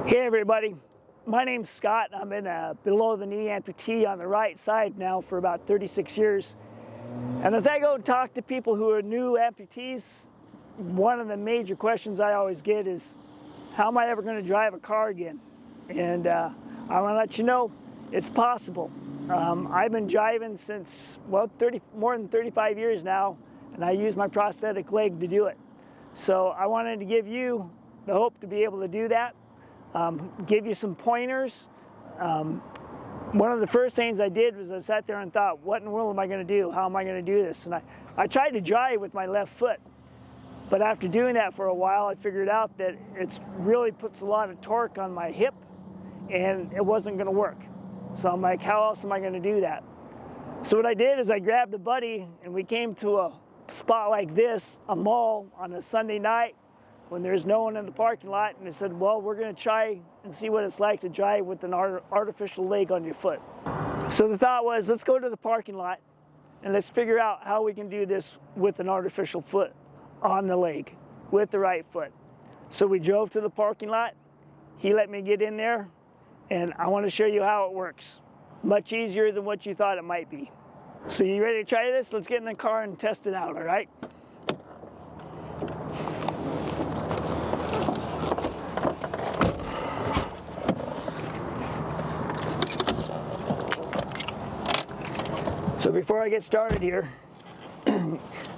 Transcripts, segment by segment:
Hey everybody, my name's Scott. I'm in a below the knee amputee on the right side now for about 36 years. And as I go and talk to people who are new amputees, one of the major questions I always get is, how am I ever going to drive a car again? And I want to let you know, it's possible. I've been driving since, well, more than 35 years now, and I use my prosthetic leg to do it. So I wanted to give you the hope to be able to do that. Give you some pointers. One of the first things I did was I sat there and thought, what in the world am I going to do? How am I going to do this? And I tried to drive with my left foot. But after doing that for a while, I figured out that it really puts a lot of torque on my hip, and it wasn't going to work. So I'm like, how else am I going to do that? So what I did is I grabbed a buddy, and we came to a spot like this, a mall, on a Sunday night when there's no one in the parking lot, and I said, well, we're going to try and see what it's like to drive with an artificial leg on your foot. So the thought was, let's go to the parking lot and let's figure out how we can do this with an artificial foot on the leg with the right foot. So we drove to the parking lot. He let me get in there, and I want to show you how it works. Much easier than what you thought it might be. So you ready to try this? Let's get in the car and test it out, all right? So before I get started here,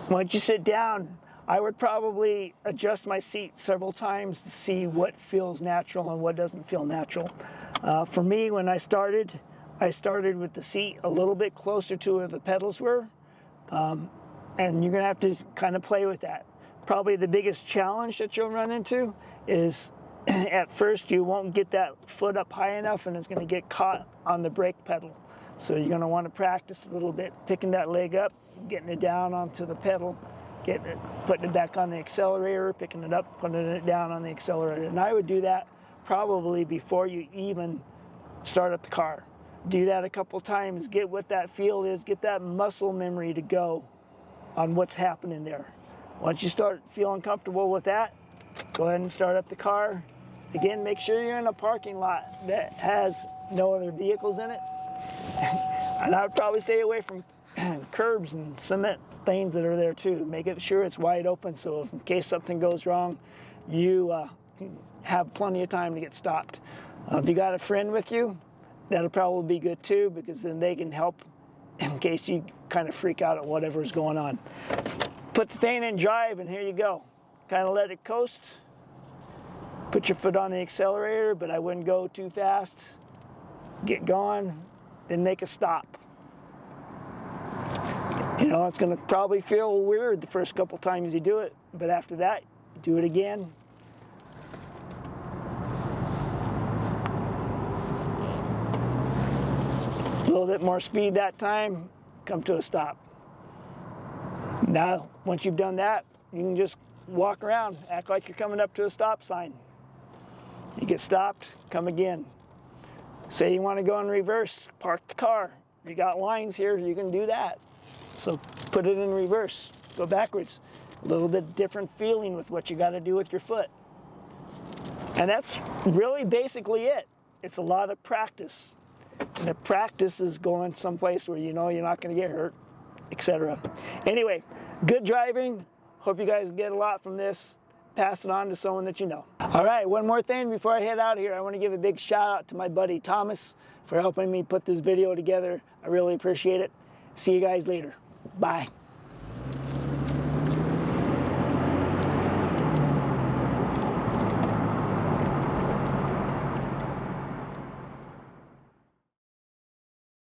once you sit down, I would probably adjust my seat several times to see what feels natural and what doesn't feel natural. For me, when I started with the seat a little bit closer to where the pedals were, and you're gonna have to kind of play with that. Probably the biggest challenge that you'll run into is at first you won't get that foot up high enough, and it's gonna get caught on the brake pedal. So you're going to want to practice a little bit, picking that leg up, getting it down onto the pedal, putting it back on the accelerator, picking it up, putting it down on the accelerator. And I would do that probably before you even start up the car. Do that a couple times, get what that feel is, get that muscle memory to go on what's happening there. Once you start feeling comfortable with that, go ahead and start up the car. Again, make sure you're in a parking lot that has no other vehicles in it. And I would probably stay away from curbs and cement things that are there too. Make it sure it's wide open, so in case something goes wrong, you have plenty of time to get stopped. If you got a friend with you, that'll probably be good too, because then they can help in case you kind of freak out at whatever's going on. Put the thing in drive, and here you go. Kind of let it coast. Put your foot on the accelerator, but I wouldn't go too fast. Get going. Then make a stop. You know, it's going to probably feel weird the first couple times you do it, but after that, do it again. A little bit more speed that time, come to a stop. Now, once you've done that, you can just walk around, act like you're coming up to a stop sign. You get stopped, come again. Say you want to go in reverse, park the car. You got lines here, you can do that. So put it in reverse, go backwards. A little bit different feeling with what you got to do with your foot. And that's really basically it. It's a lot of practice. And the practice is going someplace where you know you're not going to get hurt, etc. Anyway, good driving. Hope you guys get a lot from this. Pass it on to someone that you know. All right, one more thing before I head out here. I want to give a big shout out to my buddy Thomas for helping me put this video together. I really appreciate it. See you guys later. Bye.